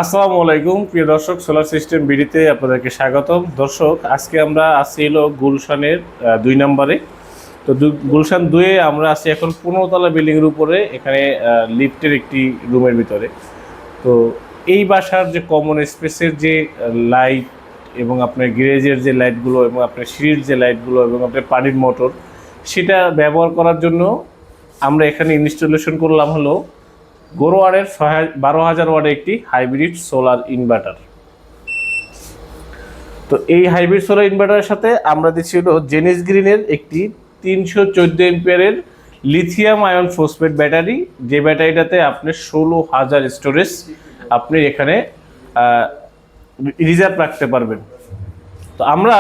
আসসালামু আলাইকুম প্রিয় দর্শক, সোলার সিস্টেম বিডিতে আপনাদেরকে স্বাগতম। দর্শক, আজকে আমরা আসি হলো গুলশানের 2 নম্বরে। তো গুলশান 2-এ আমরা আছি এখন 15তলা বিল্ডিংয়ের উপরে, এখানে লিফটের একটি রুমের ভিতরে। তো এই বাসার যে কমন স্পেসের যে লাইট এবং আপনার গ্যারেজের যে লাইটগুলো এবং আপনার সিঁড়ির যে লাইটগুলো এবং আপনার পানির মোটর, সেটা ব্যবহার করার জন্য আমরা এখানে ইনস্টলেশন করলাম হলো গোরোয়ারের 12,000 ওয়াটের একটি হাইব্রিড সোলার ইনভার্টার। তো এই হাইব্রিড সোলার ইনভার্টারের সাথে আমরা দিচ্ছি হলো জেনিস গ্রিনের একটি 314 এম্পিয়ারের লিথিয়াম আয়ন ফসফেট ব্যাটারি, যে ব্যাটারিটাতে আপনি 16,000 স্টোরেজ আপনি এখানে রিজার্ভ রাখতে পারবেন। তো আমরা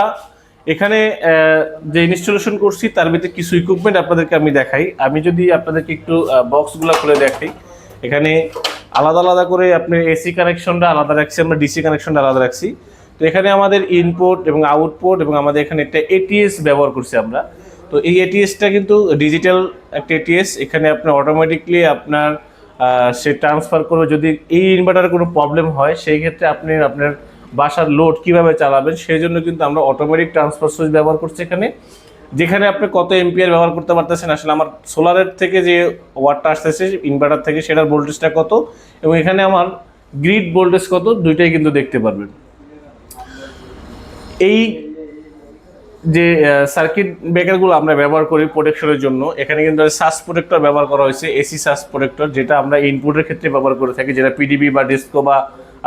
এখানে যে ইনস্টলেশন করছি তার ভিতরে কিছু ইকুইপমেন্ট আপনাদেরকে আমি দেখাই। আমি যদি আপনাদেরকে একটু বক্সগুলো খুলে দেখাই, এখানে আলাদা আলাদা করে আপনি এসি কানেকশনটা আলাদা রাখছি, আমরা ডিসি কানেকশনটা আলাদা রাখছি। তো এখানে আমাদের ইনপুট এবং আউটপুট এবং আমাদের এখানে একটা এটিএস ব্যবহার করছি আমরা। তো এই এটিএসটা কিন্তু ডিজিটাল একটা এটিএস, এখানে আপনার অটোমেটিকলি আপনার সে ট্রান্সফার করবে। যদি এই ইনভার্টারের কোনো প্রবলেম হয় সেই ক্ষেত্রে আপনি আপনার বাসার লোড কিভাবে চালাবেন সেই জন্য কিন্তু আমরা অটোমেটিক ট্রান্সফার সুইচ ব্যবহার করছি এখানে, যেখানে আপনি কত এম্পিয়ার ব্যবহার করতে পারতেছেন, আসলে আমার সোলারের থেকে যে ওয়াটটা আসতেছে ইনভার্টার থেকে সেটার ভোল্টেজটা কত এবং এখানে আমার গ্রিড ভোল্টেজ কত, দুইটাই কিন্তু দেখতে পারবেন। এই যে সার্কিট ব্রেকারগুলো আমরা ব্যবহার করি প্রোটেকশনের জন্য, এখানে কিন্তু সাস প্রোটেক্টর ব্যবহার করা হয়েছে, এসি সাস প্রোটেক্টর, যেটা আমরা ইনপুটের ক্ষেত্রে ব্যবহার করে থাকি, যেটা পিডিবি বা ডিসকো বা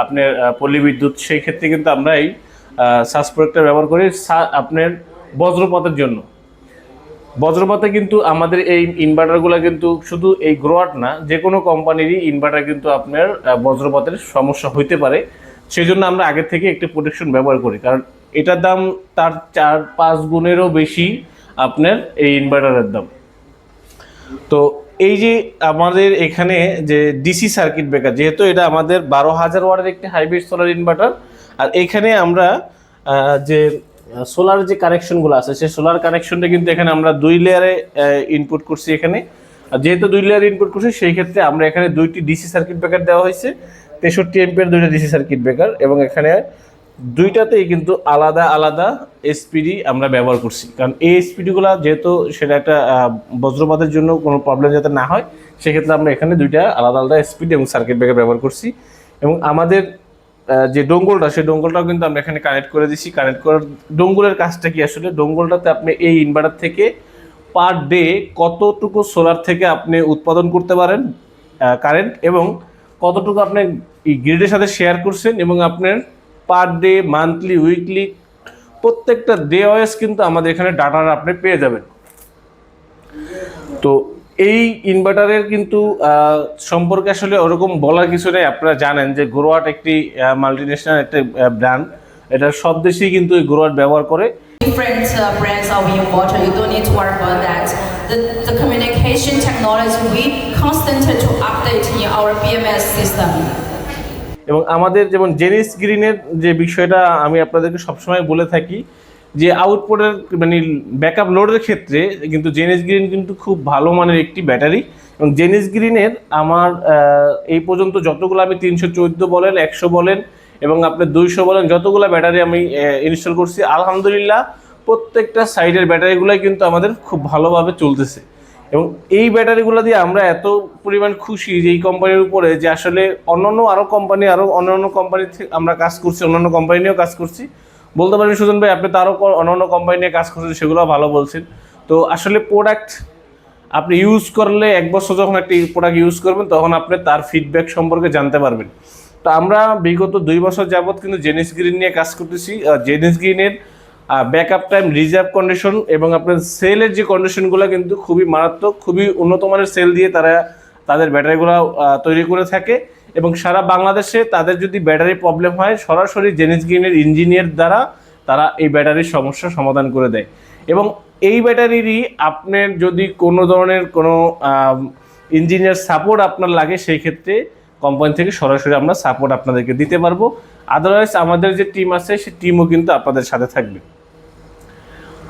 আপনার পল্লী বিদ্যুৎ, সেই ক্ষেত্রে কিন্তু আমরা এই সাস প্রোটেক্টর ব্যবহার করি আপনার বজ্রপাতের জন্য। বজ্রপাতে কিন্তু আমাদের এই ইনভার্টারগুলো কিন্তু শুধু এই গ্রোয়াট না, যে কোনো কোম্পানিরই ইনভার্টার কিন্তু আপনার বজ্রপাতের সমস্যা হইতে পারে। সেই জন্য আমরা আগে থেকে একটি প্রোটেকশন ব্যবহার করি, কারণ এটার দাম তার 4-5 গুণেরও বেশি আপনার এই ইনভার্টারের দাম। তো এই যে আমাদের এখানে যে ডিসি সার্কিট ব্রেকার, যেহেতু এটা আমাদের 12,000 ওয়াটের একটি হাইব্রিড সোলার ইনভার্টার, আর এখানে আমরা যে সোলার যে কানেকশনগুলো আছে সেই সোলার কানেকশনটা কিন্তু এখানে আমরা 2 লেয়ারে ইনপুট করছি এখানে। আর যেহেতু 2 লেয়ারে ইনপুট করছি সেই ক্ষেত্রে আমরা এখানে 2টি ডিসি সার্কিট ব্রেকার দেওয়া হয়েছে, 63 এম্পিয়ার 2টা ডিসি সার্কিট ব্রেকার, এবং এখানে 2টাতেই কিন্তু আলাদা আলাদা এসপিডি আমরা ব্যবহার করছি, কারণ এই এসপিডিগুলো যেহেতু সেটা একটা বজ্রপাতের জন্য কোনো প্রবলেম যাতে না হয় সেক্ষেত্রে আমরা এখানে 2টা আলাদা আলাদা এসপিডি এবং সার্কিট ব্রেকার ব্যবহার করছি। এবং আমাদের যে ডোঙ্গলটা, সেই ডোঙ্গলটাও কিন্তু আমরা এখানে কানেক্ট করে দিচ্ছি। কানেক্ট করার ডোঙ্গলের কাজটা কি, আসলে ডোঙ্গলটাতে আপনি এই ইনভার্টার থেকে পার ডে কতটুকু সোলার থেকে আপনি উৎপাদন করতে পারেন কারেন্ট, এবং কতটুকু আপনি গ্রিডের সাথে শেয়ার করছেন, এবং আপনার পার ডে, মান্থলি, উইকলি, প্রত্যেকটা ডে ওয়াইজ কিন্তু আমাদের এখানে ডাটা আপনি পেয়ে যাবেন। তো এই ইনভার্টারের কিন্তু সম্পর্কে আসলে ওরকম বলার কিছু নেই। আপনারা জানেন যে গ্রোয়াট একটি মাল্টিনেশনাল একটা ব্র্যান্ড, এটা সব দেশেই কিন্তু এই গ্রোয়াট ব্যবহার করে। Different brands of inverter, you don't need to worry about that. The communication technology we constantly to update in our BMS system. এবং আমাদের যেমন জেনিস গ্রিনের যে বিষয়টা আমি আপনাদেরকে সবসময় বলে থাকি, যে আউটপুটের মানে ব্যাকআপ লোডের ক্ষেত্রে কিন্তু জেনিস গ্রিন কিন্তু খুব ভালো মানের একটি ব্যাটারি। এবং জেনিস গ্রিনের আমার এই পর্যন্ত যতগুলো আমি 314 বলেন, 100 বলেন এবং আপনি 200 বলেন, যতগুলো ব্যাটারি আমি ইনস্টল করছি, আলহামদুলিল্লাহ প্রত্যেকটা সাইডের ব্যাটারিগুলোই কিন্তু আমাদের খুব ভালোভাবে চলতেছে। এবং এই ব্যাটারিগুলো দিয়ে আমরা এত পরিমাণ খুশি যে এই কোম্পানির উপরে, যে আসলে অন্যান্য অন্যান্য কোম্পানি থেকে আমরা কাজ করছি, অন্যান্য কোম্পানি নিয়েও কাজ করছি। বলতে পারেন সুজন ভাই আপনি তারও অন্যান্য কোম্পানি নিয়ে কাজ করছেন, সেগুলো ভালো বলছেন। তো আসলে প্রোডাক্ট আপনি ইউজ করলে, 1 বছর যখন একটা প্রোডাক্ট ইউজ করবেন তখন আপনি তার ফিডব্যাক সম্পর্কে জানতে পারবেন। তো আমরা বিগত 2 বছর যাবৎ কিন্তু জেনিস গ্রিন নিয়ে কাজ করতেছি। জেনিস গ্রিনের ব্যাকআপ টাইম, রিজার্ভ কন্ডিশন এবং আপনার সেলের যে কন্ডিশনগুলো কিন্তু খুবই মারাত্মক, খুবই উন্নত মানের সেল দিয়ে তারা তাদের ব্যাটারিগুলো তৈরি করে থাকে। এবং সারা বাংলাদেশে তাদের যদি ব্যাটারি প্রবলেম হয়, সরাসরি জেনিস গ্রিনের ইঞ্জিনিয়ার দ্বারা তারা এই ব্যাটারির সমস্যার সমাধান করে দেয়। এবং এই ব্যাটারিরই আপনার যদি কোনো ধরনের কোনো ইঞ্জিনিয়ার সাপোর্ট আপনার লাগে, সেই ক্ষেত্রে কোম্পানি থেকে সরাসরি আমরা সাপোর্ট আপনাদেরকে দিতে পারবো। আদারওয়াইজ আমাদের যে টিম আছে সেই টিমও কিন্তু আপনাদের সাথে থাকবে।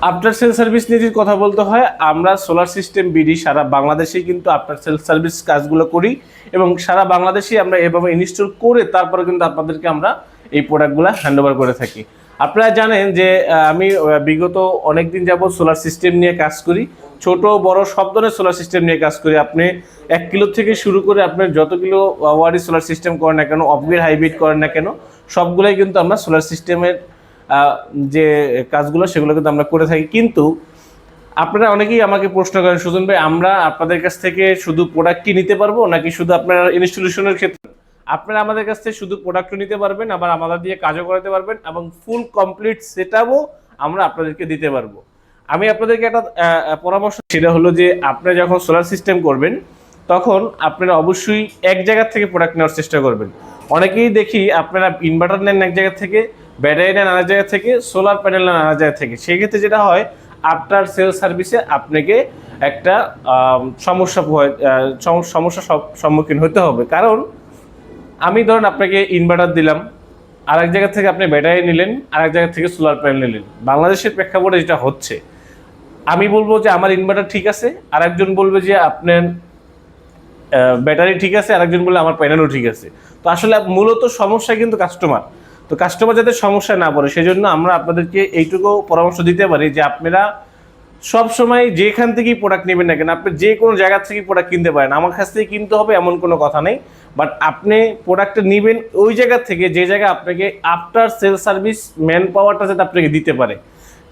আফটার সেল সার্ভিস নিয়ে যদি কথা বলতে হয়, আমরা সোলার সিস্টেম বিডি সারা বাংলাদেশেই কিন্তু আফটার সেল সার্ভিস কাজগুলো করি এবং সারা বাংলাদেশেই আমরা এভাবে ইনস্টল করে তারপরে কিন্তু আপনাদেরকে আমরা এই প্রোডাক্টগুলো হ্যান্ডওভার করে থাকি। আপনারা জানেন যে আমি বিগত অনেক দিন যাবত সোলার সিস্টেম নিয়ে কাজ করি, ছোট বড় সব ধরনের সোলার সিস্টেম নিয়ে কাজ করি। আপনি 1 কিলো থেকে শুরু করে আপনি যত কিলো ওয়াটের সোলার সিস্টেম করেন না কেন, অফগ্রিড হাইব্রিড করেন না কেন, সবগুলোই কিন্তু আমরা সোলার সিস্টেমের যে কাজগুলো সেগুলো কিন্তু আমরা করে থাকি। কিন্তু আপনারা অনেকেই আমাকে প্রশ্ন করেন, সুজন ভাই আমরা আপনাদের কাছ থেকে শুধু প্রোডাক্ট কি নিতে পারবো নাকি শুধু আপনার ইনস্টলেশনের ক্ষেত্রে? আপনারা আমাদের কাছ থেকে শুধু প্রোডাক্টও নিতে পারবেন, আবার আমাদের দিয়ে কাজও করাতে পারবেন এবং ফুল কমপ্লিট সেটআপও আমরা আপনাদেরকে দিতে পারবো। আমি আপনাদেরকে একটা পরামর্শ, সেটা হলো যে আপনারা যখন সোলার সিস্টেম করবেন তখন আপনারা অবশ্যই এক জায়গা থেকে প্রোডাক্ট নেওয়ার চেষ্টা করবেন। অনেকেই দেখি আপনারা ইনভার্টার নেন এক জায়গা থেকে, ব্যাটারি নেন আরেক জায়গা থেকে, সোলার প্যানেল নেন আরেক জায়গা থেকে। সেই ক্ষেত্রে যেটা হয়, আফটার সেল সার্ভিসে আপনাকে একটা সমস্যার সম্মুখীন হতে হবে। কারণ আমি ধরেন আপনাকে ইনভার্টার দিলাম, আরেক জায়গা থেকে আপনি ব্যাটারি নিলেন, আরেক জায়গা থেকে সোলার প্যানেল নিলেন। বাংলাদেশের প্রেক্ষাপটে যেটা হচ্ছে, আমি বলবো যে আমার ইনভার্টার ঠিক আছে, আরেকজন বলবে যে আপনার ব্যাটারি ঠিক আছে, আরেকজন বলবে আমার প্যানেলও ঠিক আছে। তো আসলে মূলত সমস্যা কিন্তু কাস্টমার। তো কাস্টমার যাতে সমস্যা না পড়ে সেজন্য আমরা আপনাদেরকে এইটুকু পরামর্শ দিতে পারি যে আপনারা সবসময় যেখান থেকেই প্রোডাক্ট নেবেন না কেন, আপনি যে কোনো জায়গা থেকে প্রোডাক্ট কিনতে পারেন, আমার কাছ থেকে কিনতে হবে এমন কোনো কথা নেই। বাট আপনি প্রোডাক্টটা নেবেন ওই জায়গা থেকে যে জায়গায় আপনাকে আফটার সেল সার্ভিস ম্যান পাওয়ারটা যাতে আপনাকে দিতে পারে।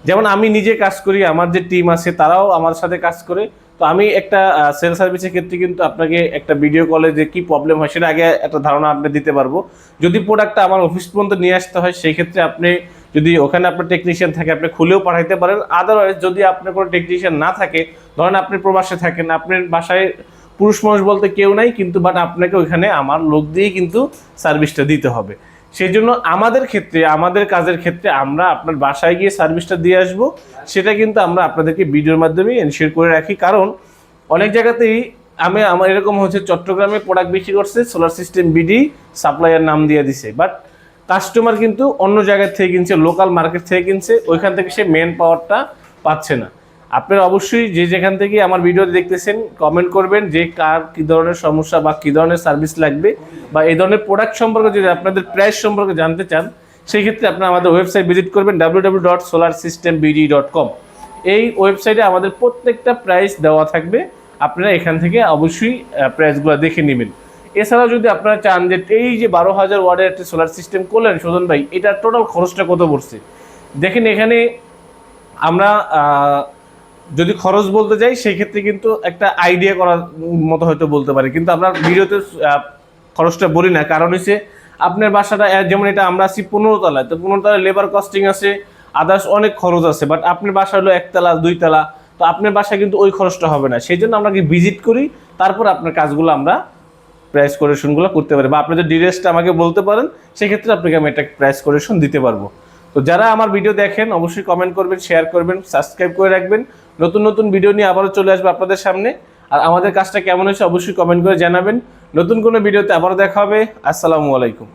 যেমন আমি নিজে কাজ করি, আমার যে টিম আছে তারাও আমার সাথে কাজ করে। তো আমি একটা সেল সার্ভিসের ক্ষেত্রে কিন্তু আপনাকে একটা ভিডিও কলে যে কী প্রবলেম হয় সেটা আগে একটা ধারণা আপনি দিতে পারবো। যদি প্রোডাক্টটা আমার অফিস পর্যন্ত নিয়ে আসতে হয় সেই ক্ষেত্রে আপনি যদি ওখানে আপনার টেকনিশিয়ান থাকে আপনি খুলেও পাঠাইতে পারেন। আদারওয়াইজ যদি আপনার কোনো টেকনিশিয়ান না থাকে, ধরেন আপনি প্রবাসে থাকেন, আপনার বাসায় পুরুষ মানুষ বলতে কেউ নাই, কিন্তু বাট আপনাকে ওইখানে আমার লোক দিয়েই কিন্তু সার্ভিসটা দিতে হবে। সেই জন্য আমাদের ক্ষেত্রে, আমাদের কাজের ক্ষেত্রে আমরা আপনার বাসায় গিয়ে সার্ভিসটা দিয়ে আসবো, সেটা কিন্তু আমরা আপনাদেরকে ভিডিওর মাধ্যমে এনশিওর করে রাখি। কারণ অনেক জায়গাতেই আমার এরকম হচ্ছে, চট্টগ্রামে প্রোডাক্ট বিক্রি করছে, সোলার সিস্টেম বিডি সাপ্লাইয়ার নাম দিয়ে দিছে, বাট কাস্টমার কিন্তু অন্য জায়গা থেকে কিনছে, লোকাল মার্কেট থেকে কিনছে, ওইখান থেকে সে মেন পাওয়ারটা পাচ্ছে না। আপনারা অবশ্যই যে যেখান থেকে আমার ভিডিও দেখতেছেন কমেন্ট করবেন যে কার কী ধরনের সমস্যা বা কী ধরনের সার্ভিস লাগবে, বা এই ধরনের প্রোডাক্ট সম্পর্কে যদি আপনাদের প্রাইস সম্পর্কে জানতে চান সেই ক্ষেত্রে আপনারা আমাদের ওয়েবসাইট ভিজিট করবেন www.solarsystembd.com। এই ওয়েবসাইটে আমাদের প্রত্যেকটা প্রাইস দেওয়া থাকবে, আপনারা এখান থেকে অবশ্যই প্রাইসগুলো দেখে নেবেন। এছাড়াও যদি আপনারা চান যে এই যে 12,000 ওয়াটের একটা সোলার সিস্টেম করলেন সুজন ভাই, এটার টোটাল খরচটা কত পড়ছে, দেখেন এখানে আমরা যদি খরচ বলতে যাই সেই ক্ষেত্রে কিন্তু একটা আইডিয়া করার মতো হয়তো বলতে পারি, কিন্তু আমরা ভিডিওতে খরচটা বলি না। কারণ হচ্ছে আপনার বাসাটা, যেমন এটা আমরা আছি 15 তলায়, তো 15 তলায় লেবার কস্টিং আছে, আদার্স অনেক খরচ আছে। বাট আপনার বাসা হলো 1 তলা 2 তলা, তো আপনার বাসায় কিন্তু ওই খরচটা হবে না। সেই জন্য আমরা ভিজিট করি, তারপর আপনার কাজগুলো আমরা প্রাইস কোরেশনগুলো করতে পারি, বা আপনি যদি ডিটেইলসটা আমাকে বলতে পারেন সেক্ষেত্রে আপনাকে আমি একটা প্রাইস কোরেশন দিতে পারবো। তো যারা আমার ভিডিও দেখেন অবশ্যই কমেন্ট করবেন, শেয়ার করবেন, সাবস্ক্রাইব করে রাখবেন। নতুন নতুন ভিডিও নিয়ে আবারও চলে আসবে আপনাদের সামনে। আর আমাদের কাজটা কেমন হয়েছে অবশ্যই কমেন্ট করে জানাবেন। নতুন কোনো ভিডিওতে আবারও দেখা হবে। আসসালামু আলাইকুম।